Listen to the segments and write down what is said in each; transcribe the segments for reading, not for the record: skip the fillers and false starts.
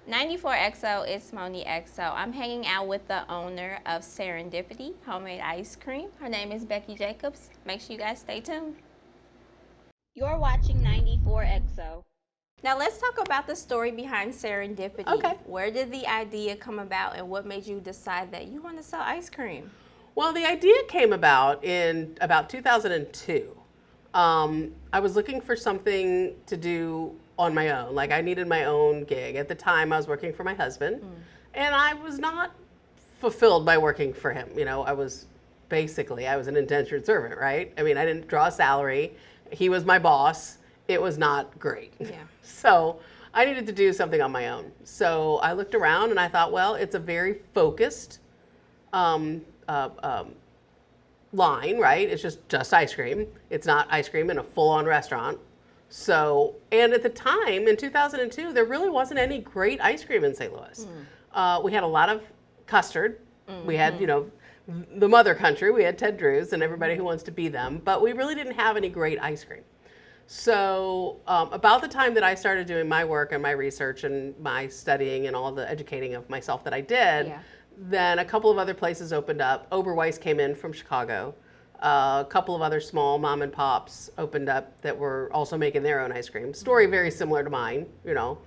94XO, it's MonneXo. I'm hanging out with the owner of Serendipity Homemade Ice Cream. Her name is Beckie Jacobs. Make sure you guys stay tuned. You're watching 94XO. Now let's talk about the story behind Serendipity. Okay. Where did the idea come about and what made you decide that you want to sell ice cream? Well, the idea came about in about 2002. I was looking for something to do on my own. Like I needed my own gig. At the time I was working for my husband and I was not fulfilled by working for him. You know, I was an indentured servant, right? I mean, I didn't draw a salary. He was my boss. It was not great. Yeah. So I needed to do something on my own. So I looked around and I thought, well, it's a very focused line, right? It's just ice cream. It's not ice cream in a full-on restaurant. So, and at the time in 2002, there really wasn't any great ice cream in St. Louis. We had a lot of custard. We had, you know, the mother country. We had Ted Drew's and everybody who wants to be them, but we really didn't have any great ice cream. So about the time that I started doing my work and my research and my studying and all the educating of myself that I did, then a couple of other places opened up. Oberweis came in from Chicago. A couple of other small mom and pops opened up that were also making their own ice cream. Story very similar to mine, you know.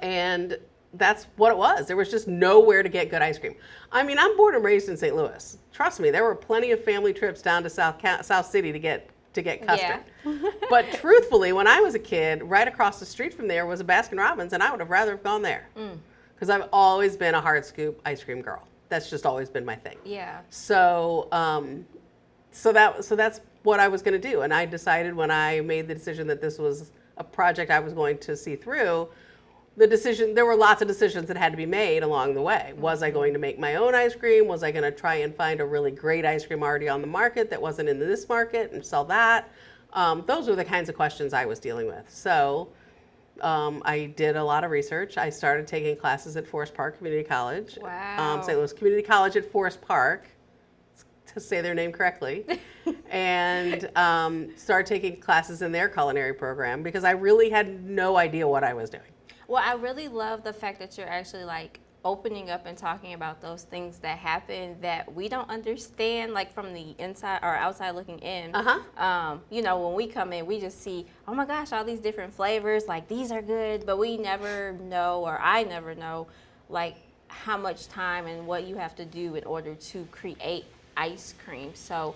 And that's what it was. There was just nowhere to get good ice cream. I mean, I'm born and raised in St. Louis. Trust me, there were plenty of family trips down to South City to get custard. Yeah. But truthfully, when I was a kid, right across the street from there was a Baskin Robbins, and I would have rather have gone there. Because I've always been a hard scoop ice cream girl. That's just always been my thing. Yeah. So, so that's what I was going to do, and I decided when I made the decision that this was a project I was going to see through. There were lots of decisions that had to be made along the way. Was I going to make my own ice cream? Was I going to try and find a really great ice cream already on the market that wasn't in this market and sell that? Those were the kinds of questions I was dealing with. So I did a lot of research. I started taking classes at Forest Park Community College. Wow. St. Louis Community College at Forest Park, to say their name correctly, and started taking classes in their culinary program because I really had no idea what I was doing. Well, I really love the fact that you're actually like opening up and talking about those things that happen that we don't understand, like from the inside or outside looking in. You know, when we come in, we just see, oh my gosh, all these different flavors, like these are good, but we never know, or I never know, like how much time and what you have to do in order to create ice cream. So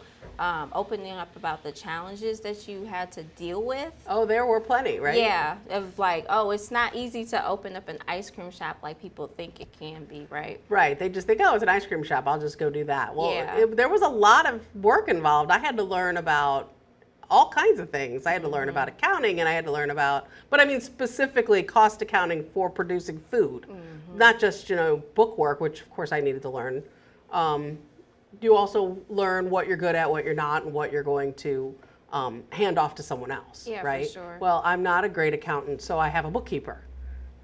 opening up about the challenges that you had to deal with. Oh, there were plenty, right? Yeah, of like, oh, it's not easy to open up an ice cream shop like people think it can be, right? Right. They just think, oh, it's an ice cream shop. I'll just go do that. Well, Yeah. There was a lot of work involved. I had to learn about all kinds of things. I had to learn about accounting, and I had to learn about, but I mean specifically cost accounting for producing food, not just, you know, book work, which of course I needed to learn. You also learn what you're good at, what you're not, and what you're going to hand off to someone else, Yeah, for right? sure. Well, I'm not a great accountant, so I have a bookkeeper,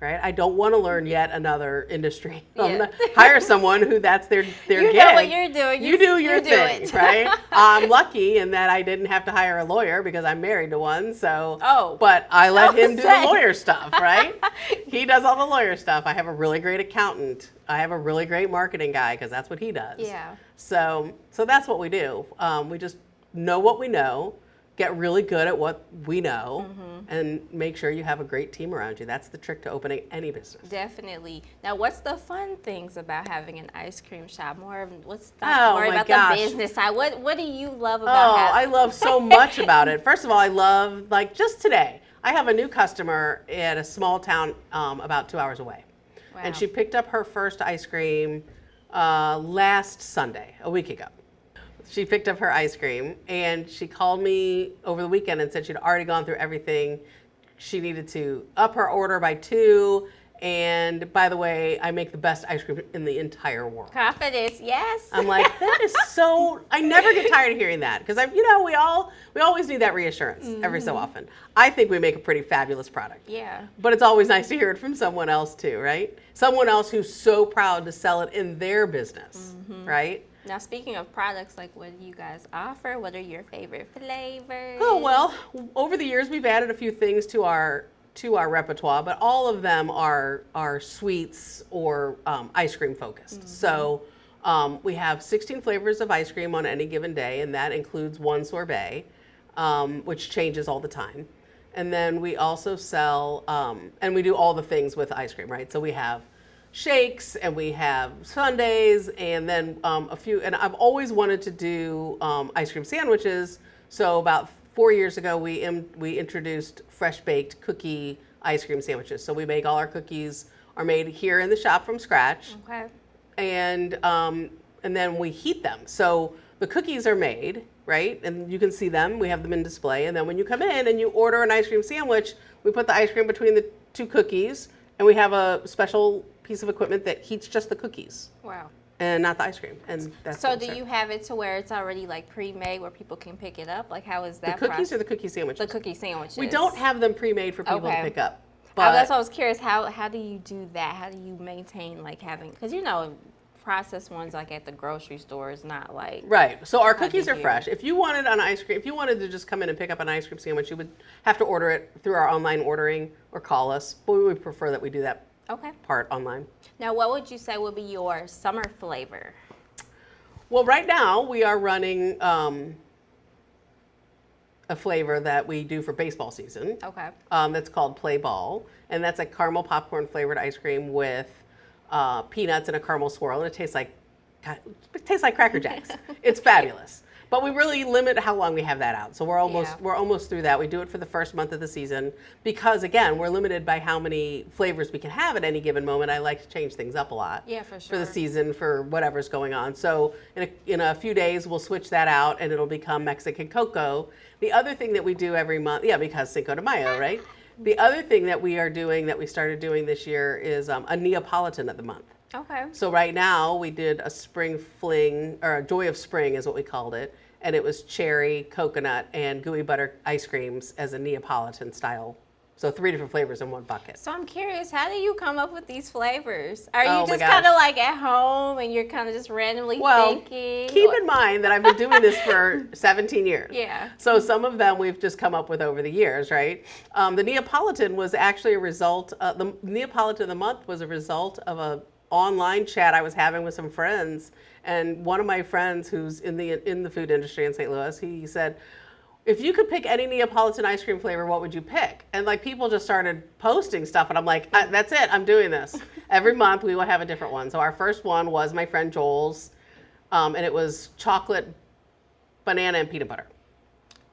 right? I don't want to learn yet another industry. I'm gonna hire someone who that's their You gig. know what you're doing. You do your you do thing, it. right? I'm lucky in that I didn't have to hire a lawyer because I'm married to one. So, Oh. but I let I him was do saying. the lawyer stuff, right? He does all the lawyer stuff. I have a really great accountant. I have a really great marketing guy because that's what he does. Yeah. So that's what we do. We just know what we know, get really good at what we know, and make sure you have a great team around you. That's the trick to opening any business. Definitely. Now, what's the fun things about having an ice cream shop? Let's Oh, not worry my about gosh. the business side. What do you love about Oh, I having? love so much about it. First of all, I love, like just today, I have a new customer at a small town about 2 hours away. Wow. And she picked up her first ice cream last Sunday, a week ago. She picked up her ice cream and she called me over the weekend and said she'd already gone through everything. She needed to up her order by 2. And by the way, I make the best ice cream in the entire world. Confidence, yes. I'm like, that is so, I never get tired of hearing that because we always need that reassurance every so often. I think we make a pretty fabulous product. Yeah. But it's always nice to hear it from someone else too, right? Someone else who's so proud to sell it in their business, right? Now, speaking of products, like what do you guys offer? What are your favorite flavors? Oh, well, over the years we've added a few things to our to our repertoire, but all of them are sweets or ice cream focused. So we have 16 flavors of ice cream on any given day, and that includes one sorbet, which changes all the time. And then we also sell, and we do all the things with ice cream, right? So we have shakes, and we have sundaes, and then a few, and I've always wanted to do ice cream sandwiches. So about 4 years ago, we introduced fresh baked cookie ice cream sandwiches. So we make all our cookies are made here in the shop from scratch. Okay. And then we heat them. So the cookies are made, right? And you can see them. We have them in display. And then when you come in and you order an ice cream sandwich, we put the ice cream between the two cookies, and we have a special piece of equipment that heats just the cookies. Wow. And not the ice cream. And that's So what do we you serve. have it to where it's already like pre-made where people can pick it up? Like how is The that cookies process? or the cookie sandwiches? The cookie sandwiches. We don't have them pre-made for people to pick up. That's why I was curious. How do you do that? How do you maintain like having? Because processed ones like at the grocery store is not like right. So our how cookies do are you- fresh. If you wanted an ice cream, if you wanted to just come in and pick up an ice cream sandwich, you would have to order it through our online ordering or call us. But we would prefer that we do that Okay. part online. Now, what would you say would be your summer flavor? Well, right now we are running a flavor that we do for baseball season. Okay. That's called Play Ball, and that's a caramel popcorn flavored ice cream with peanuts and a caramel swirl, and it tastes like Cracker Jacks. It's fabulous. But we really limit how long we have that out. So we're almost through that. We do it for the first month of the season because again, we're limited by how many flavors we can have at any given moment. I like to change things up a lot. Yeah, for sure. For the season, for whatever's going on. So in a few days, we'll switch that out and it'll become Mexican Cocoa. The other thing that we do every month, because Cinco de Mayo, right? The other thing that we are doing that we started doing this year is a Neapolitan of the month. Okay. So right now we did a spring fling, or a joy of spring is what we called it. And it was cherry, coconut, and gooey butter ice creams as a Neapolitan style. So 3 different flavors in one bucket. So I'm curious, how do you come up with these flavors? Are you Oh my just gosh. kind of like at home and you're kind of just randomly thinking? Keep in mind that I've been doing this for 17 years. Yeah. So some of them we've just come up with over the years, right? The Neapolitan was actually a result, the Neapolitan of the month was a result of a online chat I was having with some friends. And one of my friends who's in the food industry in St. Louis, he said, if you could pick any Neapolitan ice cream flavor, what would you pick? And like people just started posting stuff and I'm like, that's it, I'm doing this. Every month we will have a different one. So our first one was my friend Joel's, and it was chocolate, banana, and peanut butter.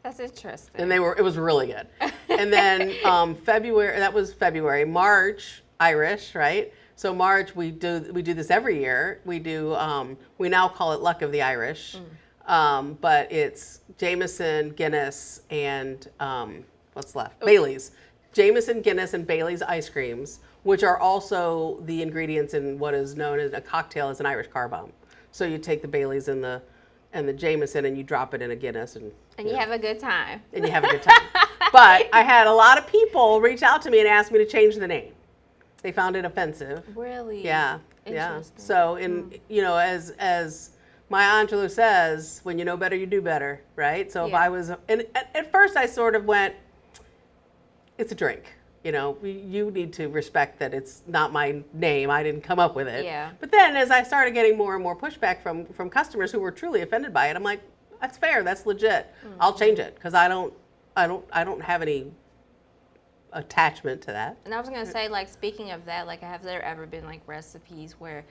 That's interesting. And it was really good. And then February, March, Irish, right? So March, we do this every year. We now call it Luck of the Irish, but it's Jameson, Guinness, and what's left? Ooh. Bailey's. Jameson, Guinness, and Bailey's ice creams, which are also the ingredients in what is known as a cocktail as an Irish car bomb. So you take the Bailey's and the Jameson and you drop it in a Guinness and you have a good time. And you have a good time. But I had a lot of people reach out to me and ask me to change the name. They found it offensive. Really? Yeah. Interesting. So as Maya Angelou says, when you know better, you do better, right? So if I was, and at first I sort of went, it's a drink. You need to respect that it's not my name. I didn't come up with it. Yeah. But then as I started getting more and more pushback from customers who were truly offended by it, I'm like, that's fair. That's legit. I'll change it because I don't have any attachment to that. And I was gonna say, like, speaking of that, like, have there ever been like recipes where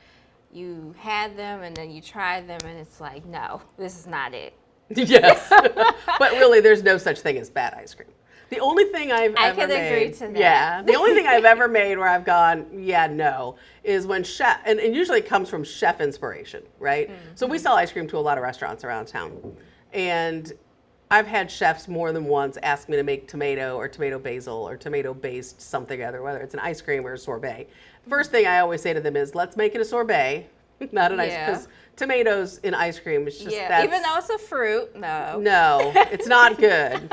you had them and then you tried them and it's like, no, this is not it? Yes. But really, there's no such thing as bad ice cream. The only thing I've ever could made, agree to that. Yeah, the only thing I've ever made where I've gone, no, is when chef, and usually it comes from chef inspiration, right? So we sell ice cream to a lot of restaurants around town, and I've had chefs more than once ask me to make tomato or tomato basil or tomato based something or other, whether it's an ice cream or a sorbet. First thing I always say to them is, let's make it a sorbet, not an ice cream, because tomatoes in ice cream is just even though it's a fruit, no. No, it's not good.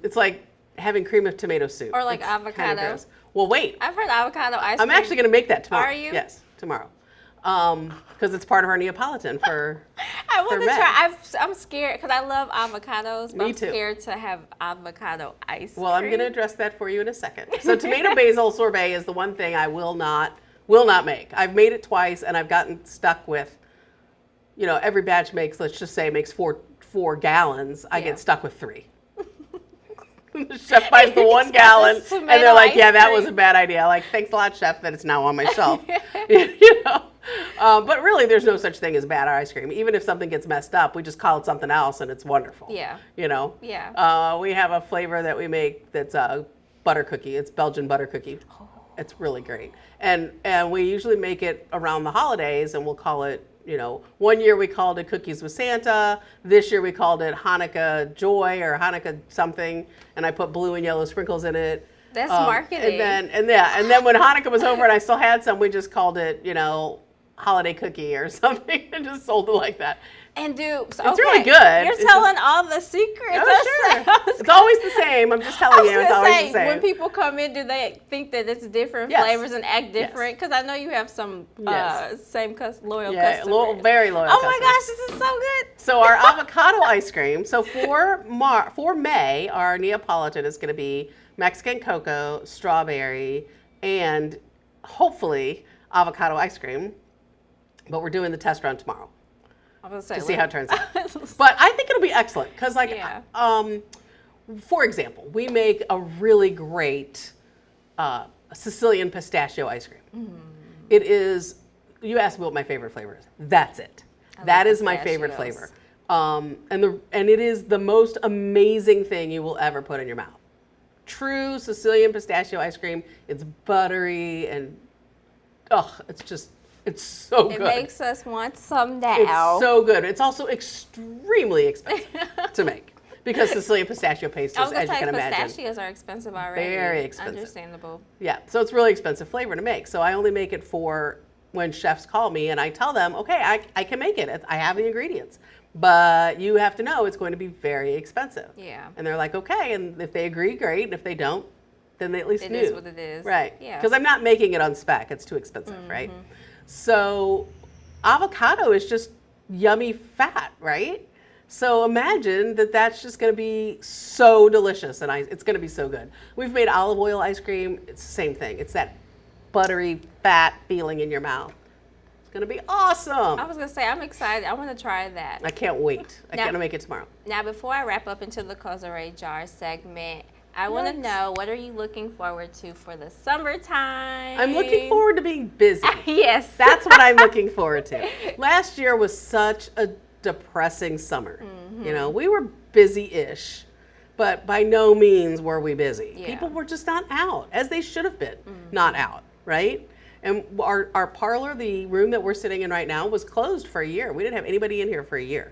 It's like having cream of tomato soup. Or like It's kinda avocado. gross. Well, wait. I've heard avocado ice cream. I'm actually going to make that tomorrow. Are you? Yes, tomorrow. because it's part of our Neapolitan for. I want to May. try. I'm scared because I love avocados, but Me I'm too. scared to have avocado ice cream. Well, I'm going to address that for you in a second. So tomato basil sorbet is the one thing I will not make. I've made it twice, and I've gotten stuck with, every batch makes, let's just say, makes four gallons. I get stuck with 3. The chef buys the 1 gallon, and they're like, "Yeah, that was a bad idea." Like, thanks a lot, chef, that it's now on my shelf. But really, there's no such thing as bad ice cream. Even if something gets messed up, we just call it something else, and it's wonderful. Yeah. Yeah. We have a flavor that we make that's a butter cookie. It's Belgian butter cookie. Oh. It's really great, and we usually make it around the holidays, and we'll call it. One year we called it Cookies with Santa. This year we called it Hanukkah Joy or Hanukkah something, and I put blue and yellow sprinkles in it. That's marketing. And then when Hanukkah was over and I still had some, we just called it, Holiday Cookie or something, and just sold it like that. And it's really good. You're telling all the secrets. Oh, sure. It's always the same. I'm just telling you, it's always the same. When people come in, do they think that it's different flavors and act different? Because I know you have some loyal customers. Very loyal. Oh my gosh, this is so good. So our avocado ice cream. So for May, our Neapolitan is going to be Mexican cocoa, strawberry, and hopefully avocado ice cream. But we're doing the test run tomorrow. To see how it turns out. But I think it'll be excellent because, for example, we make a really great Sicilian pistachio ice cream. Mm. It is, you asked me what my favorite flavor is. That's it. That is my favorite flavor. And it is the most amazing thing you will ever put in your mouth. True Sicilian pistachio ice cream. It's buttery and, it's so good. It makes us want some now. It's so good. It's also extremely expensive to make because Sicilian pistachio paste is, as you can imagine. Pistachios are expensive already. Very expensive. Understandable. Yeah, so it's really expensive flavor to make. So I only make it for when chefs call me and I tell them, okay, I can make it. I have the ingredients. But you have to know it's going to be very expensive. Yeah. And they're like, okay, and if they agree, great. And if they don't, then they at least knew. It is what it is. Right. Yeah. Because I'm not making it on spec. It's too expensive, right? So avocado is just yummy fat, right? So imagine that that's just going to be so delicious, and it's going to be so good. We've made olive oil ice cream. It's the same thing. It's that buttery fat feeling in your mouth. It's going to be awesome. I was going to say, I'm excited. I want to try that. I can't wait. I can't make it tomorrow. Now, before I wrap up into the Causerie Jar segment, I want to know, what are you looking forward to for the summertime? I'm looking forward to being busy. Yes. That's what I'm looking forward to. Last year was such a depressing summer. Mm-hmm. We were busy-ish, but by no means were we busy. Yeah. People were just not out, as they should have been, not out, right? And our parlor, the room that we're sitting in right now, was closed for a year. We didn't have anybody in here for a year.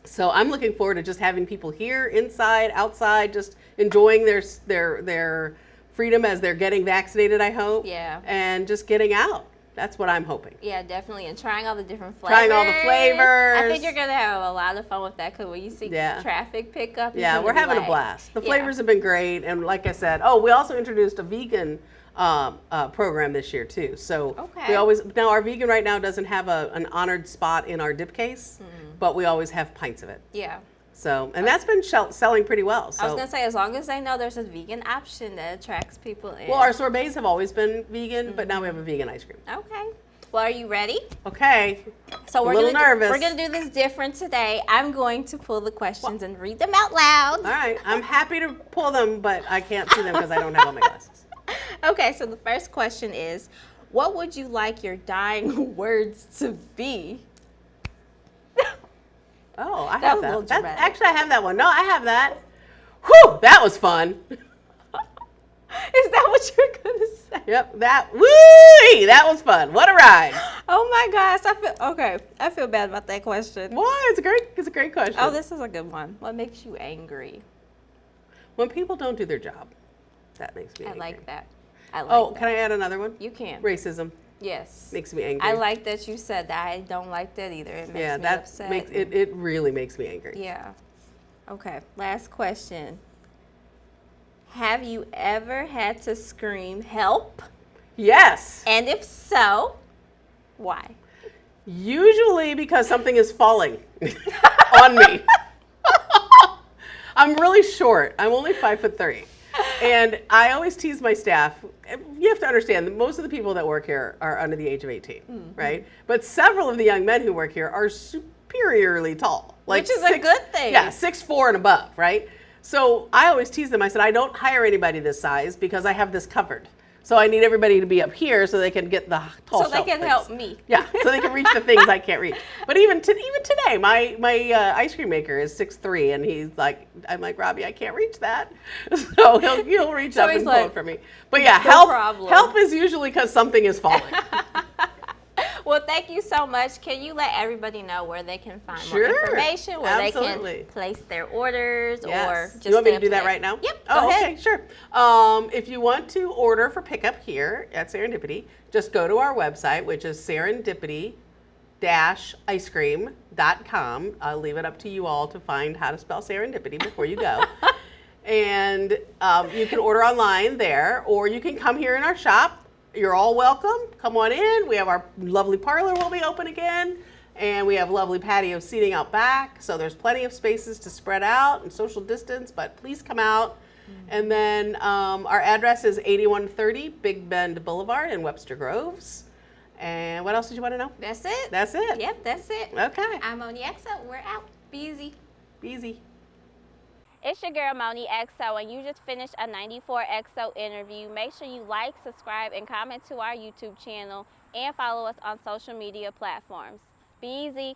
So I'm looking forward to just having people here, inside, outside, just enjoying their freedom as they're getting vaccinated, I hope. Yeah. And just getting out. That's what I'm hoping. Yeah, definitely. And trying all the different flavors. I think you're going to have a lot of fun with that because when you see traffic pick up. Yeah, we're having a blast. The flavors have been great. And like I said, we also introduced a vegan program this year too. So now our vegan right now doesn't have an honored spot in our dip case, but we always have pints of it. Yeah. So, and that's been selling pretty well. So I was going to say, as long as they know there's a vegan option that attracts people in. Well, our sorbets have always been vegan, but now we have a vegan ice cream. Okay. Well, are you ready? Okay. So we're a little nervous. We're going to do this different today. I'm going to pull the questions and read them out loud. All right. I'm happy to pull them, but I can't see them because I don't have on my glasses. Okay, so the first question is, what would you like your dying words to be? Oh, I have that. Actually, I have that one. No, I have that. Whew, that was fun. Is that what you're going to say? Yep, that was fun. What a ride. Oh my gosh, I feel bad about that question. Why? It's a great question. Oh, this is a good one. What makes you angry? When people don't do their job. That makes me angry. I like that. Can I add another one? You can. Racism. Yes. Makes me angry. I like that you said that. I don't like that either. It makes me upset. It really makes me angry. Yeah. Okay. Last question. Have you ever had to scream help Yes. And if so, why? Usually because something is falling on me. I'm really short. I'm only 5'3". And I always tease my staff. You have to understand that most of the people that work here are under the age of 18, right? But several of the young men who work here are superiorly tall. Which is a good thing. Yeah, 6'4" and above, right? So I always tease them. I said, I don't hire anybody this size because I have this covered. So I need everybody to be up here so they can get the tall So they shelf can things. help me. Yeah, so they can reach the things I can't reach. But even today, my ice cream maker is 6'3", and I'm like, Robbie, I can't reach that. So he'll reach up and pull it for me. But yeah, help is usually because something is falling. Well, thank you so much. Can you let everybody know where they can find more information, where they can place their orders, or just you want me to do that right now? Yep. Go ahead. Okay, sure. If you want to order for pickup here at Serendipity, just go to our website, which is serendipity-icecream.com. I'll leave it up to you all to find how to spell serendipity before you go. And you can order online there, or you can come here in our shop. You're all welcome. Come on in. We have our lovely parlor will be open again, and we have lovely patio seating out back. So there's plenty of spaces to spread out and social distance, but please come out. And then our address is 8130 Big Bend Boulevard in Webster Groves. And what else did you want to know? That's it. That's it. Yep, that's it. Okay. I'm MonneXo. We're out. Be easy. Be easy. It's your girl MonneXo, and you just finished a 94XO interview. Make sure you like, subscribe, and comment to our YouTube channel, and follow us on social media platforms. Be easy.